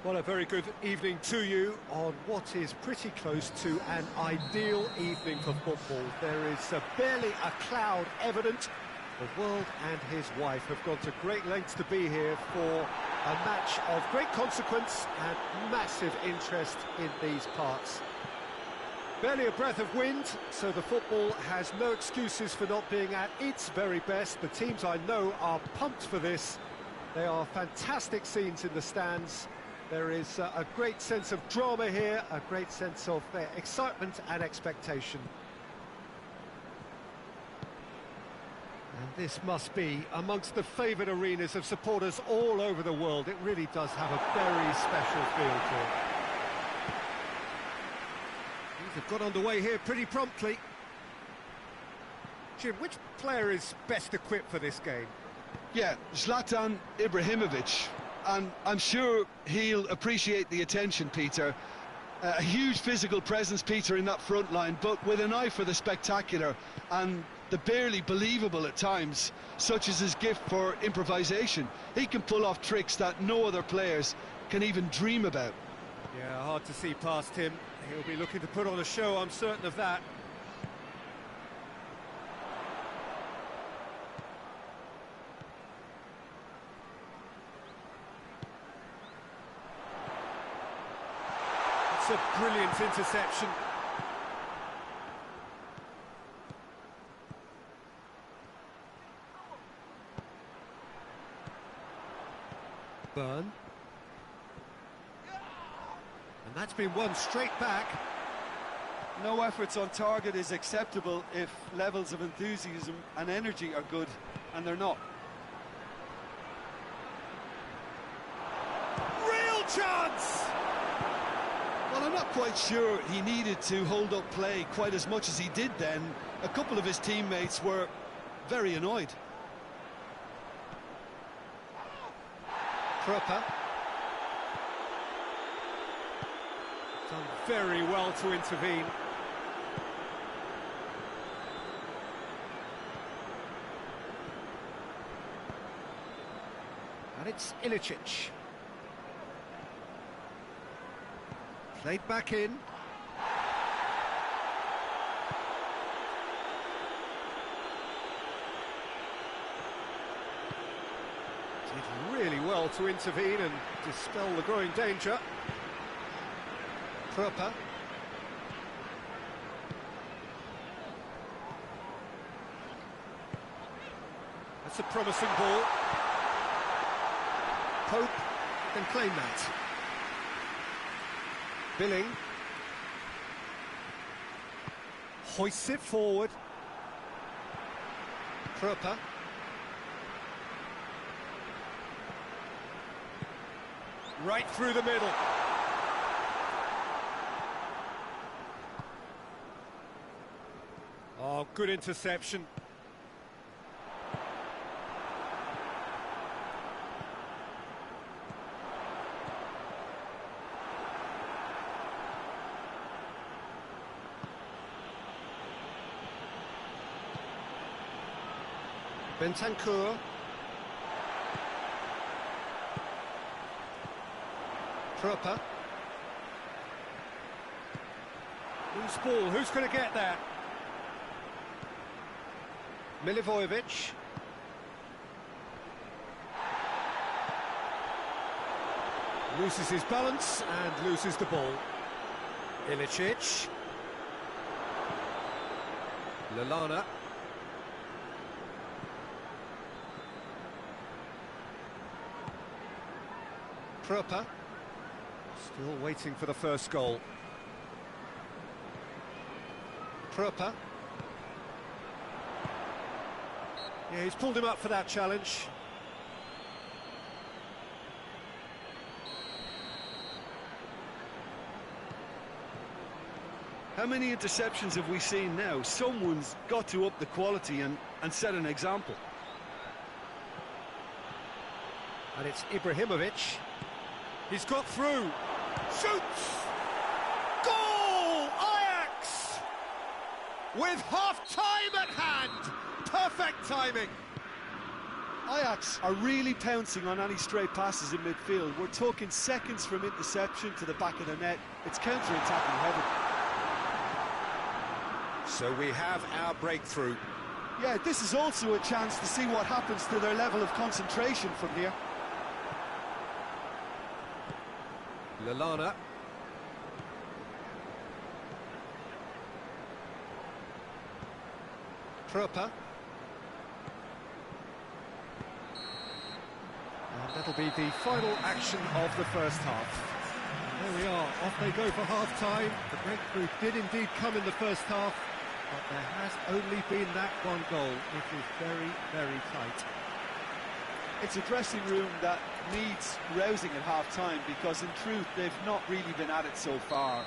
Well, a very good evening to you on what is pretty close to an ideal evening for football. There is barely a cloud evident. The world and his wife have gone to great lengths to be here for a match of great consequence and massive interest in these parts. Barely a breath of wind, so the football has no excuses for not being at its very best. The teams I know are pumped for this. They are fantastic scenes in the stands. There is a great sense of drama here, a great sense of excitement and expectation. And this must be amongst the favoured arenas of supporters all over the world. It really does have a very special feel to it. Things have got underway here pretty promptly. Jim, which player is best equipped for this game? Yeah, Zlatan Ibrahimovic. And I'm sure he'll appreciate the attention, Peter. A huge physical presence, Peter, in that front line, but with an eye for the spectacular and the barely believable at times, such as his gift for improvisation. He can pull off tricks that no other players can even dream about. Yeah, hard to see past him. He'll be looking to put on a show, I'm certain of that. A brilliant interception. Burn. And that's been won straight back. No efforts on target is acceptable if levels of enthusiasm and energy are good, and they're not. Real chance! Well, I'm not quite sure he needed to hold up play quite as much as he did then. A couple of his teammates were very annoyed. Proper. Done very well to intervene. And it's Ilicic. Played back in. Did really well to intervene and dispel the growing danger. Proper. That's a promising ball. Pope can claim that. Billing hoists it forward. Proper. Right through the middle. Oh, good interception. Bentancur. Proper. Loose ball, who's going to get that? Milivojevic. Loses his balance and loses the ball. Ilicic. Lallana. Proper. Still waiting for the first goal. Proper. Yeah, he's pulled him up for that challenge. How many interceptions have we seen now? Someone's got to up the quality and set an example. And it's Ibrahimovic. He's got through. Shoots! Goal! Ajax! With half-time at hand. Perfect timing. Ajax are really pouncing on any stray passes in midfield. We're talking seconds from interception to the back of the net. It's counter-attacking heaven. So we have our breakthrough. Yeah, this is also a chance to see what happens to their level of concentration from here. Lallana. Trupper. And that'll be the final action of the first half. There we are, off they go for half-time. The breakthrough did indeed come in the first half, but there has only been that one goal. It is very, very tight. It's a dressing room that needs rousing at half-time because, in truth, they've not really been at it so far.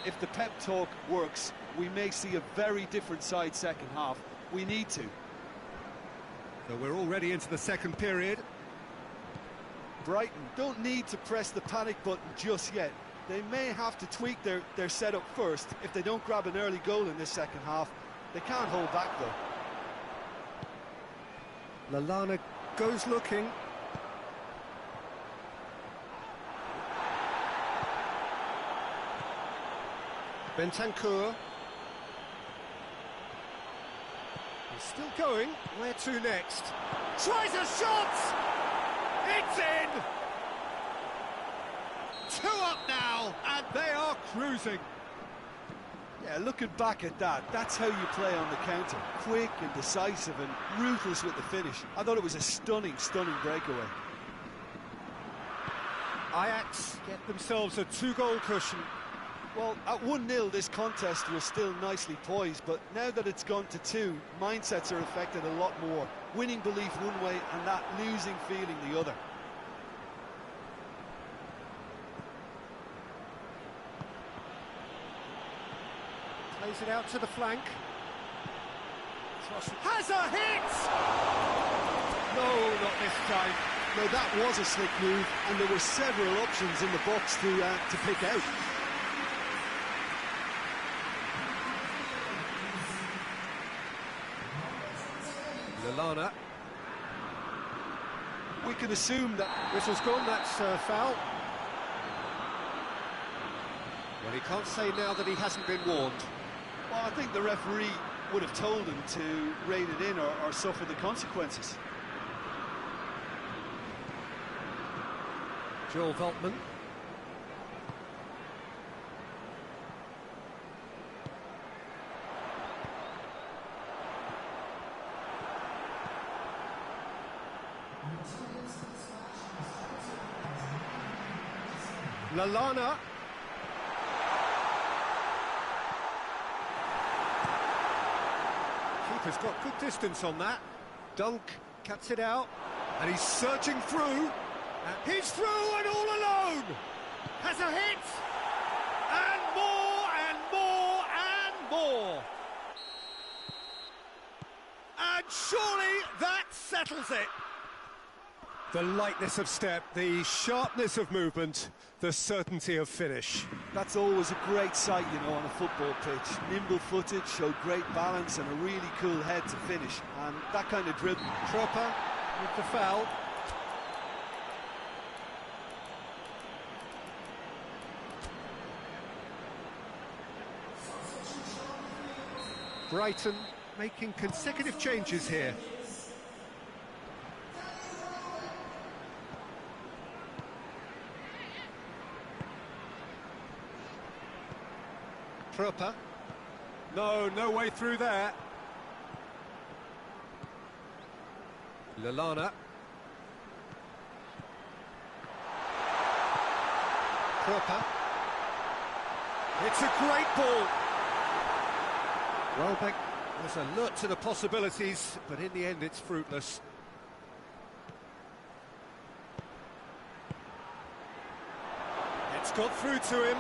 If the pep talk works, we may see a very different side second half. We need to. So we're already into the second period. Brighton don't need to press the panic button just yet. They may have to tweak their setup first. If they don't grab an early goal in this second half, they can't hold back though. Lallana goes looking. Bentancur. He's still going. Where to next? Tries a shot! It's in! 2 up now, and they are cruising. Yeah, looking back at that, that's how you play on the counter. Quick and decisive and ruthless with the finish. I thought it was a stunning, stunning breakaway. Ajax get themselves a 2-goal cushion. Well, at 1-0, this contest was still nicely poised, but now that it's gone to 2, mindsets are affected a lot more. Winning belief one way and that losing feeling the other. Plays it out to the flank. Has a hit! No, not this time. No, that was a slick move, and there were several options in the box to pick out. Lallana. We can assume that Whistle's gone, that's foul. Well, he can't say now that he hasn't been warned. Well, I think the referee would have told him to rein it in or suffer the consequences. Joel Veltman. Lallana. Keeper's got good distance on that. Dunk cuts it out, and he's searching through. He's through and all alone! Has a hit! And more and more and more! And surely that settles it! The lightness of step, the sharpness of movement, the certainty of finish. That's always a great sight, you know, on a football pitch. Nimble-footed, showed great balance and a really cool head to finish. And that kind of dribble. Tropper with the foul. Brighton making consecutive changes here. Trupper. No way through there. Lallana. Trupper. It's a great ball. Welbeck was alert to the possibilities, but in the end it's fruitless. It's got through to him.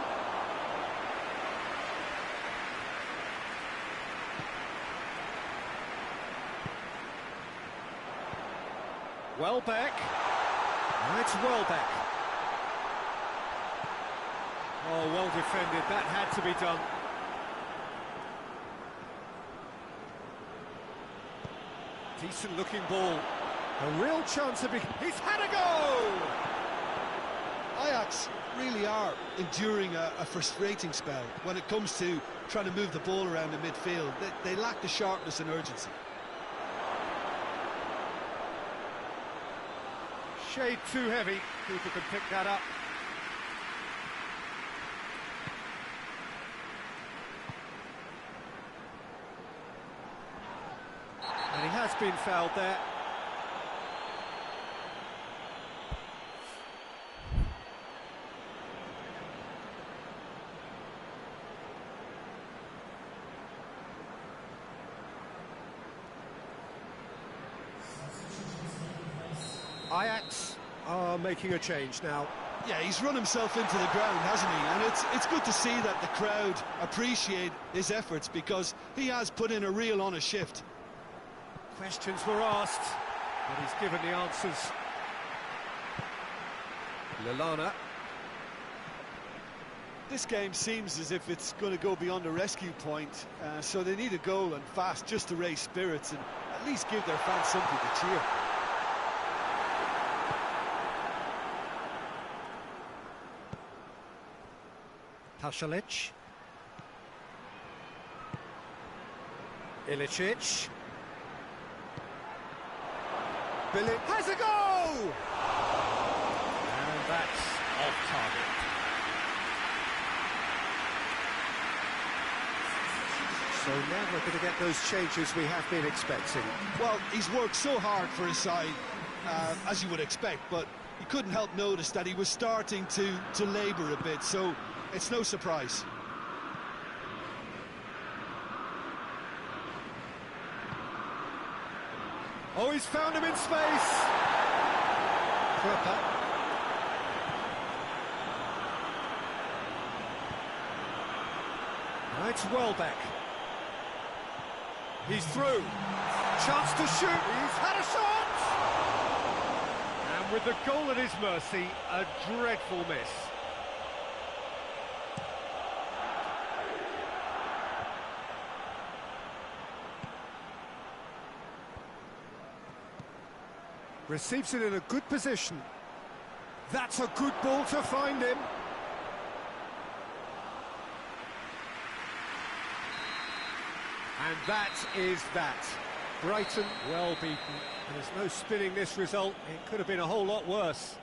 Welbeck. Oh, it's Welbeck. Oh, well defended. That had to be done. Decent looking ball. A real chance of... He's had a go! Ajax really are enduring a frustrating spell when it comes to trying to move the ball around the midfield. They lack the sharpness and urgency. Shade too heavy. Keeper can pick that up. And he has been fouled there. Ajax are making a change now. Yeah, he's run himself into the ground, hasn't he? And it's good to see that the crowd appreciate his efforts because he has put in a real honest shift. Questions were asked, but he's given the answers. Lallana. This game seems as if it's going to go beyond the rescue point, so they need a goal and fast just to raise spirits and at least give their fans something to cheer. Pasalic. Ilicic. Billy has a goal! And that's off target. So now we're going to get those changes we have been expecting. Well, he's worked so hard for his side, as you would expect, but you couldn't help notice that he was starting to labour a bit, so it's no surprise. Oh, he's found him in space! Krupper. Now it's Welbeck. He's through. Chance to shoot. He's had a shot! And with the goal at his mercy, a dreadful miss. Receives it in a good position. That's a good ball to find him. And that is that. Brighton well beaten. There's no spinning this result. It could have been a whole lot worse.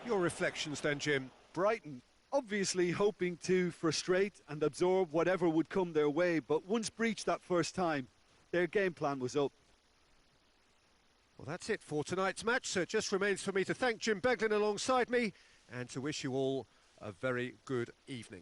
Your reflections then, Jim? Brighton obviously hoping to frustrate and absorb whatever would come their way, but once breached that first time, their game plan was up. Well, that's it for tonight's match, so it just remains for me to thank Jim Beglin alongside me and to wish you all a very good evening.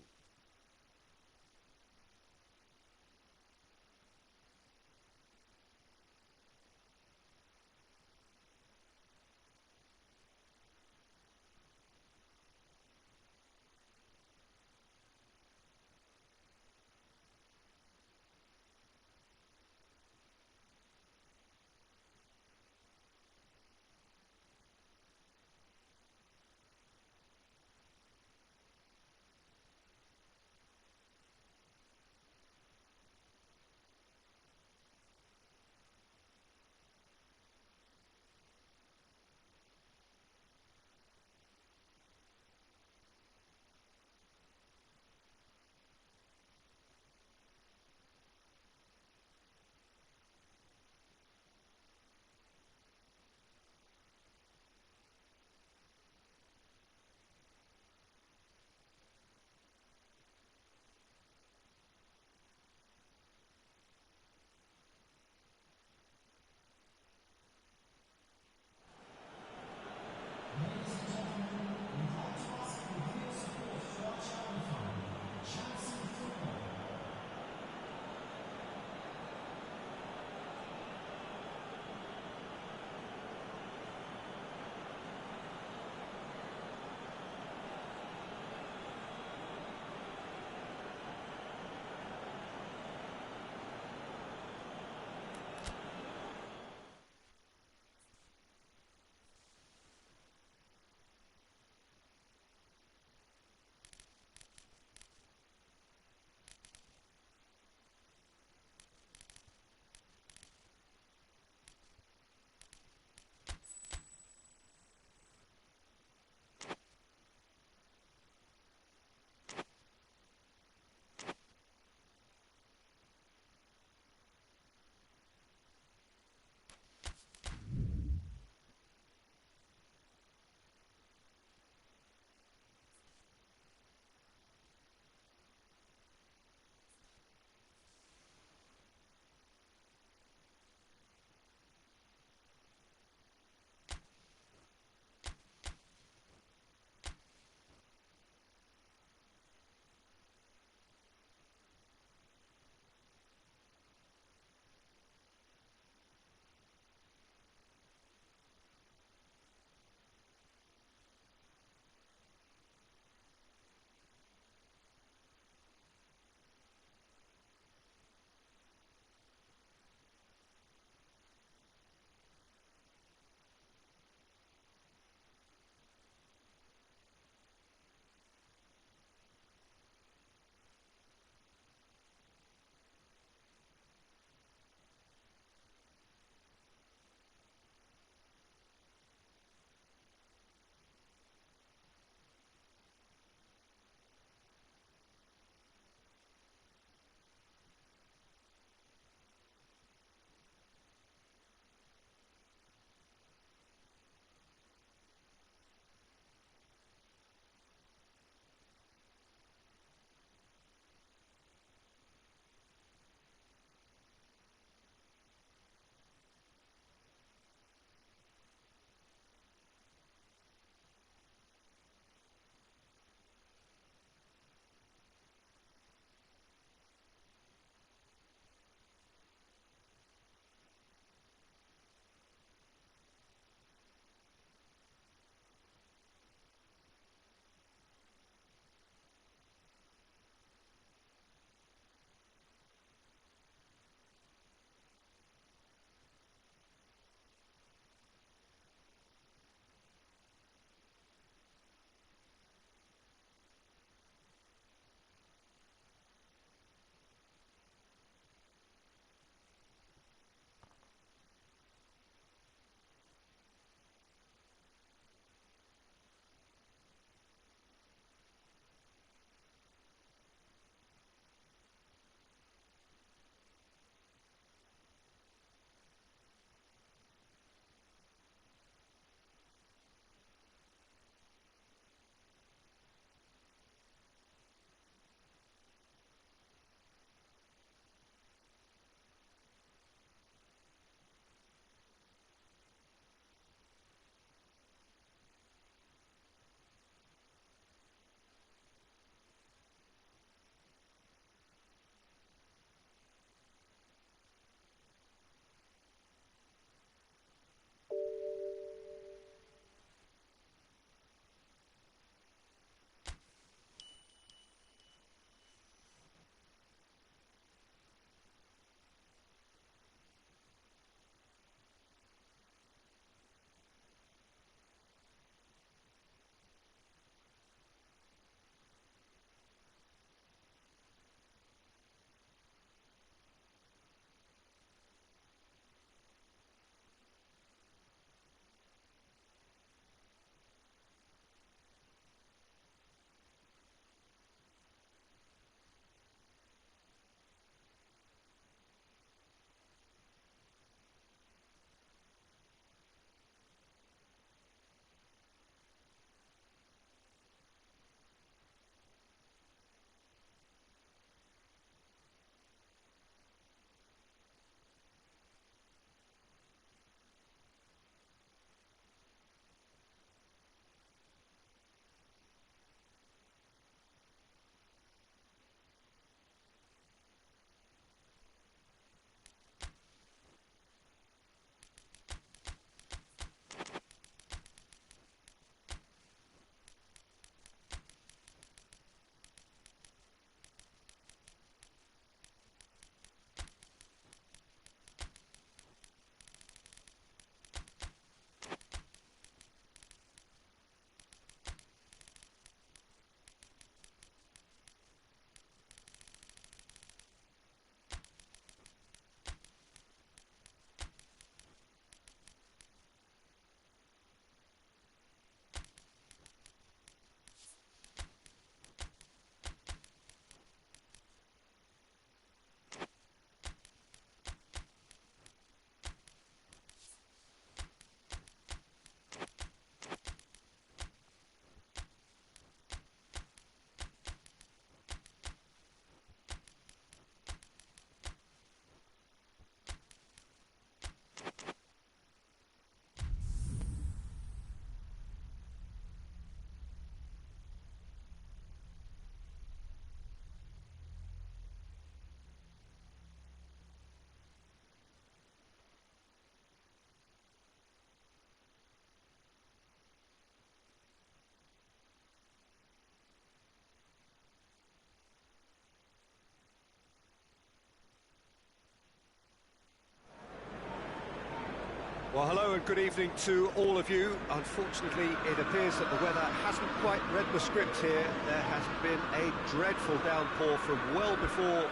Well, hello and good evening to all of you. Unfortunately, it appears that the weather hasn't quite read the script here. There has been a dreadful downpour from well before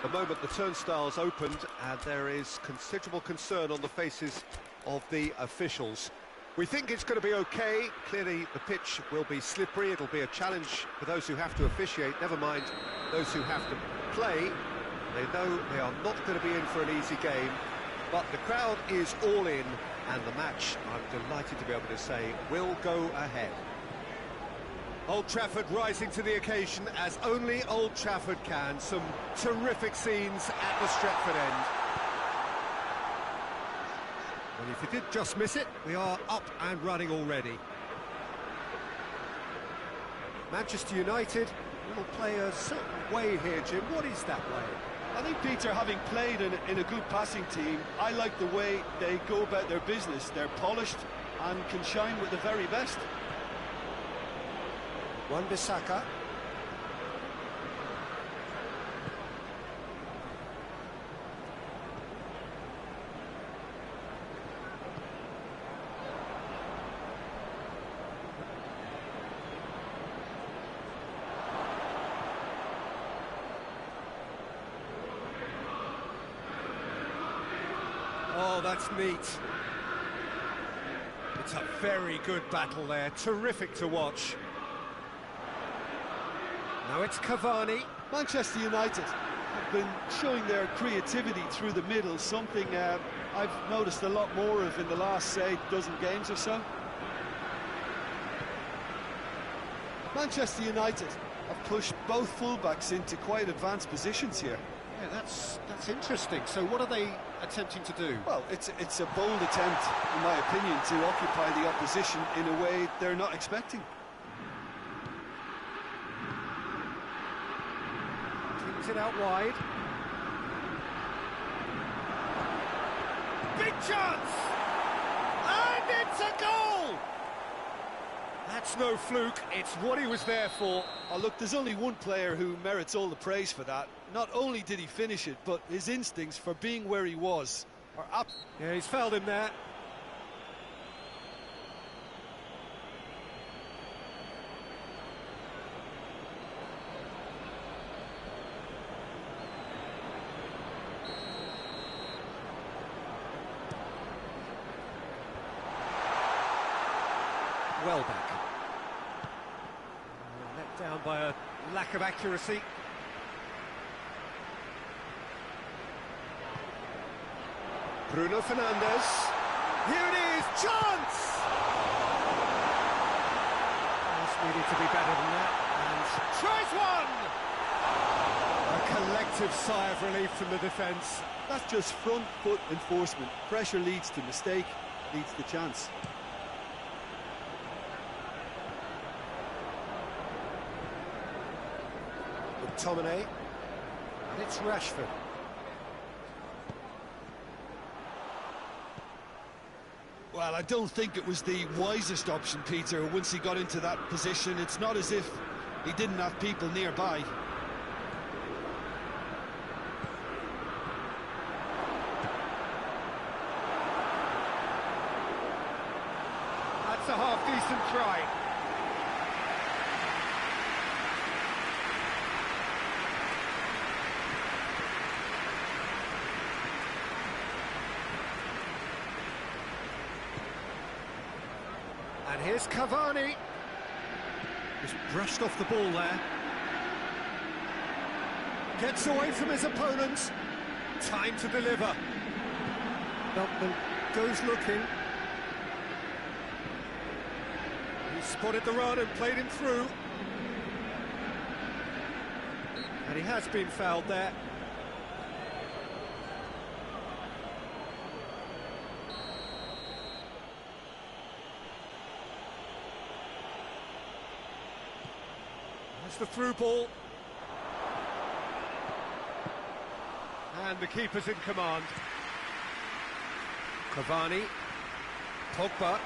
the moment the turnstiles opened, and there is considerable concern on the faces of the officials. We think it's going to be okay. Clearly, the pitch will be slippery. It'll be a challenge for those who have to officiate, never mind those who have to play. They know they are not going to be in for an easy game. But the crowd is all in, and the match, I'm delighted to be able to say, will go ahead. Old Trafford rising to the occasion, as only Old Trafford can. Some terrific scenes at the Stretford end. Well, if you did just miss it, we are up and running already. Manchester United will play a certain way here, Jim. What is that way? I think, Peter, having played in a good passing team, I like the way they go about their business. They're polished and can shine with the very best. Wan-Bissaka. Oh, that's neat. It's a very good battle there, terrific to watch. Now it's Cavani. Manchester United have been showing their creativity through the middle, something I've noticed a lot more of in the last, say, dozen games or so. Manchester United have pushed both fullbacks into quite advanced positions here. Yeah, that's interesting. So what are they attempting to do? Well, it's a bold attempt, in my opinion, to occupy the opposition in a way they're not expecting. Kicks it out wide. Big chance! And it's a goal! That's no fluke, it's what he was there for. Oh, look, there's only one player who merits all the praise for that. Not only did he finish it, but his instincts for being where he was are up. Yeah, he's fouled him there. Well back. Let down by a lack of accuracy. Bruno Fernandes. Here it is, chance! This needed to be better than that, and tries one! A collective sigh of relief from the defence. That's just front foot enforcement. Pressure leads to mistake, leads to chance. McTominay, and it's Rashford. Well, I don't think it was the wisest option, Peter, once he got into that position. It's not as if he didn't have people nearby. That's a half-decent try. And here's Cavani. Just brushed off the ball there. Gets away from his opponent. Time to deliver. Beltman goes looking. He spotted the run and played him through. And he has been fouled there. That's the through ball. And the keeper's in command. Cavani. Pogba.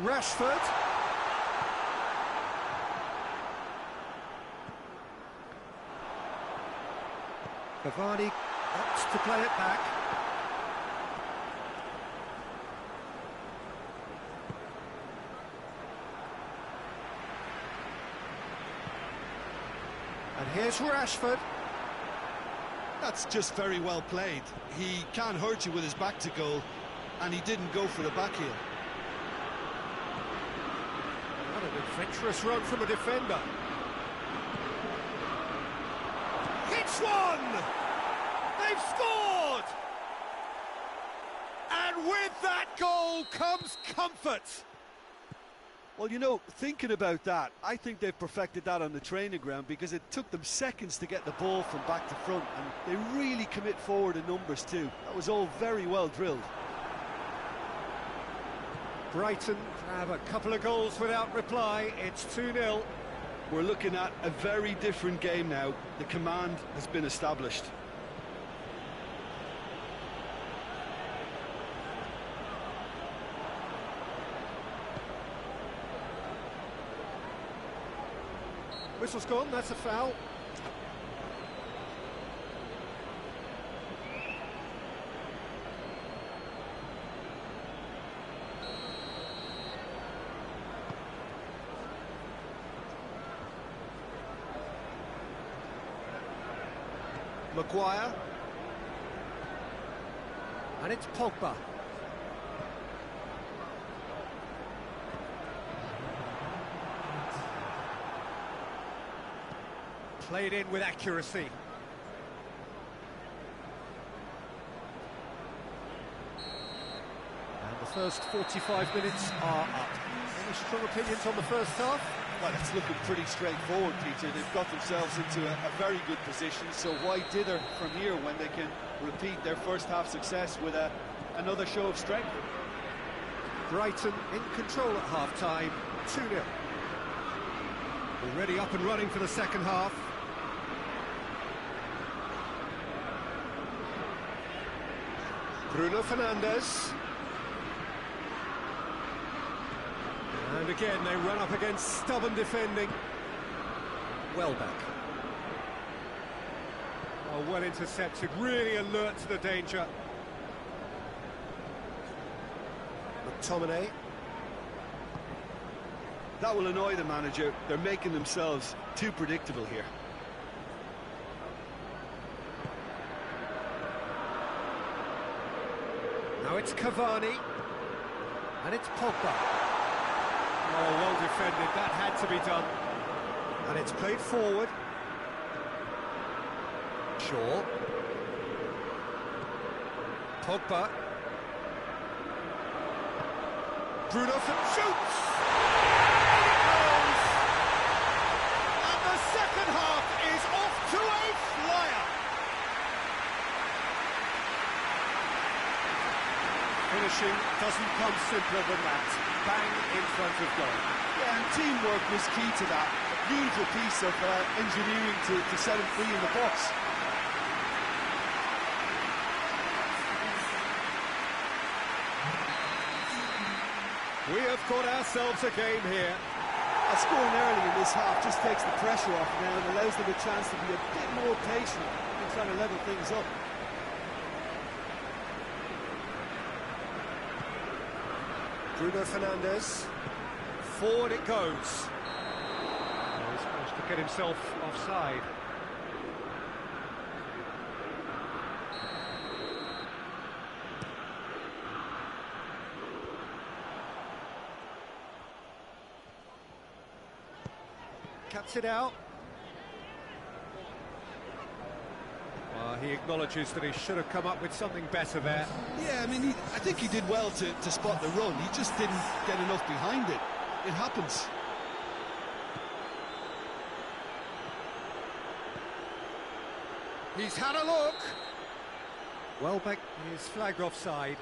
Rashford. Cavani Opts to play it back. And here's Rashford. That's just very well played. He can't hurt you with his back to goal, and he didn't go for the back heel. What an adventurous run from a defender. Hits one! They've scored! And with that goal comes comfort. Well, you know, thinking about that, I think they've perfected that on the training ground because it took them seconds to get the ball from back to front, and they really commit forward in numbers too. That was all very well drilled. Brighton have a couple of goals without reply. It's 2-0. We're looking at a very different game now. The command has been established. Whistle's gone, that's a foul. Maguire. And it's Pogba. Played in with accuracy. And the first 45 minutes are up. Any strong opinions on the first half? Well, it's looking pretty straightforward, Peter. They've got themselves into a very good position, so why dither from here when they can repeat their first half success with another show of strength? Brighton in control at half-time, 2-0. Already up and running for the second half. Bruno Fernandes. And again, they run up against stubborn defending. Welbeck. Oh, well intercepted, really alert to the danger. McTominay. That will annoy the manager. They're making themselves too predictable here. Now it's Cavani. And it's Pogba. Oh, well defended, that had to be done. And it's played forward. Shaw. Pogba. Bruno shoots! And the second half is off to a flyer. Finishing doesn't come simpler than that. Bang in front of goal. Yeah, and teamwork was key to that. A beautiful piece of engineering to set him free in the box. We have got ourselves a game here. Scoring early in this half just takes the pressure off now and allows them a chance to be a bit more patient in trying to level things up. Bruno Fernandes. Forward it goes. He's managed to get himself offside. Cuts it out. He acknowledges that he should have come up with something better there. Yeah, I mean, I think he did well to spot the run. He just didn't get enough behind it. It happens. He's had a look. Welbeck is flagged offside.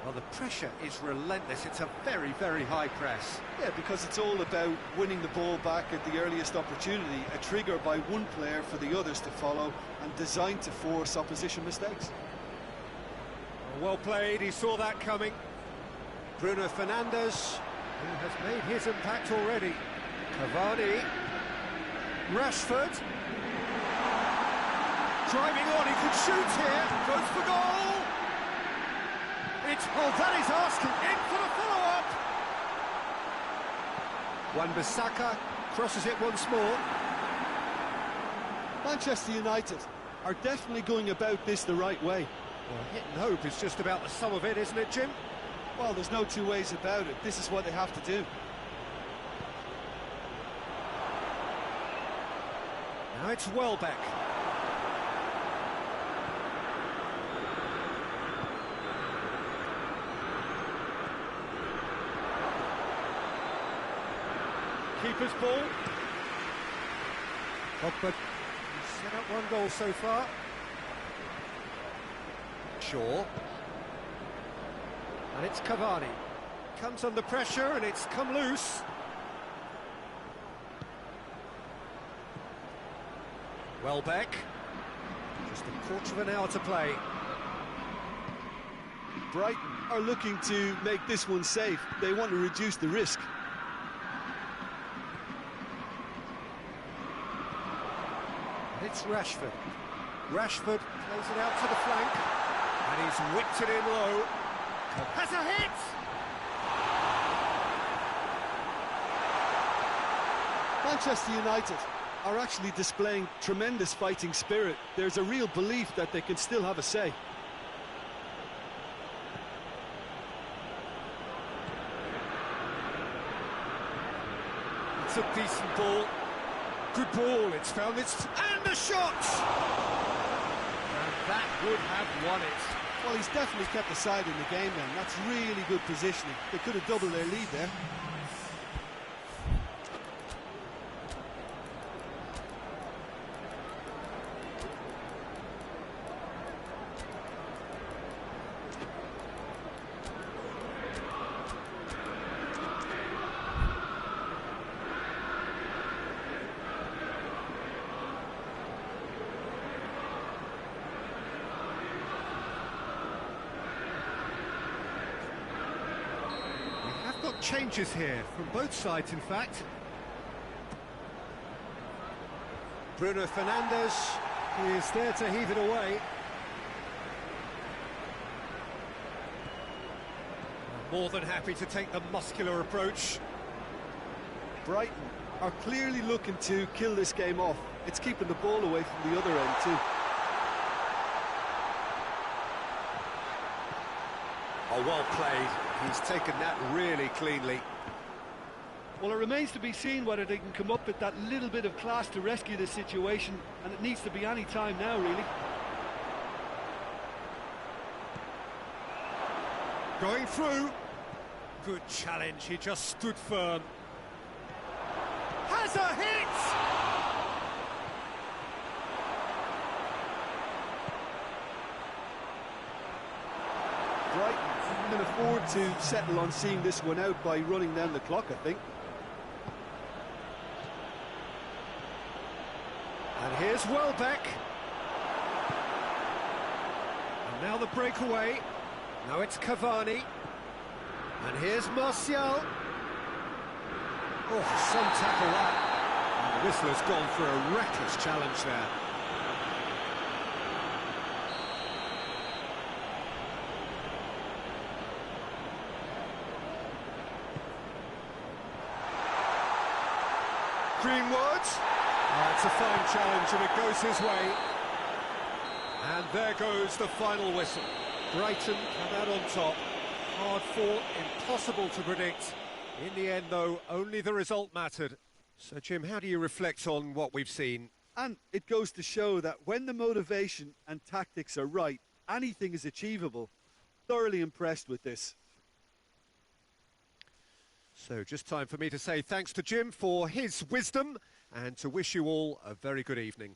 Well, the pressure is relentless. It's a very, very high press. Yeah, because it's all about winning the ball back at the earliest opportunity, a trigger by one player for the others to follow and designed to force opposition mistakes. Well played, he saw that coming. Bruno Fernandes, who has made his impact already. Cavani. Rashford. Driving on, he could shoot here. Goes for goal. It's, oh, that is asking. In for the follow-up. Wan-Bissaka crosses it once more. Manchester United are definitely going about this the right way. Well, hit and hope is just about the sum of it, isn't it, Jim? Well, there's no two ways about it. This is what they have to do. Now it's Welbeck. Keeper's ball. Pogba set up one goal so far. Shaw. And it's Cavani. Comes under pressure and it's come loose. Welbeck. Just a quarter of an hour to play. Brighton are looking to make this one safe. They want to reduce the risk. It's Rashford. Rashford plays it out to the flank. And he's whipped it in low. Has a hit! Manchester United are actually displaying tremendous fighting spirit. There's a real belief that they can still have a say. It's a decent ball. Good ball, it's found its... And the shot! And that would have won it. Well, he's definitely kept the side in the game then. That's really good positioning. They could have doubled their lead there. Changes here from both sides, in fact. Bruno Fernandes is there to heave it away. More than happy to take the muscular approach. Brighton are clearly looking to kill this game off. It's keeping the ball away from the other end too. Oh, well played. He's taken that really cleanly. Well, it remains to be seen whether they can come up with that little bit of class to rescue the situation, and it needs to be any time now, really. Going through. Good challenge, he just stood firm. Has a hit! Brighton can afford to settle on seeing this one out by running down the clock, I think. And here's Welbeck. And now the breakaway. Now it's Cavani. And here's Martial. Oh, some tackle that. And the whistler's gone for a reckless challenge there. Greenwood. Oh, it's a fine challenge and it goes his way. And there goes the final whistle. Brighton come out on top. Hard fought, impossible to predict. In the end, though, only the result mattered. So, Jim, how do you reflect on what we've seen? And it goes to show that when the motivation and tactics are right, anything is achievable. Thoroughly impressed with this. So just time for me to say thanks to Jim for his wisdom and to wish you all a very good evening.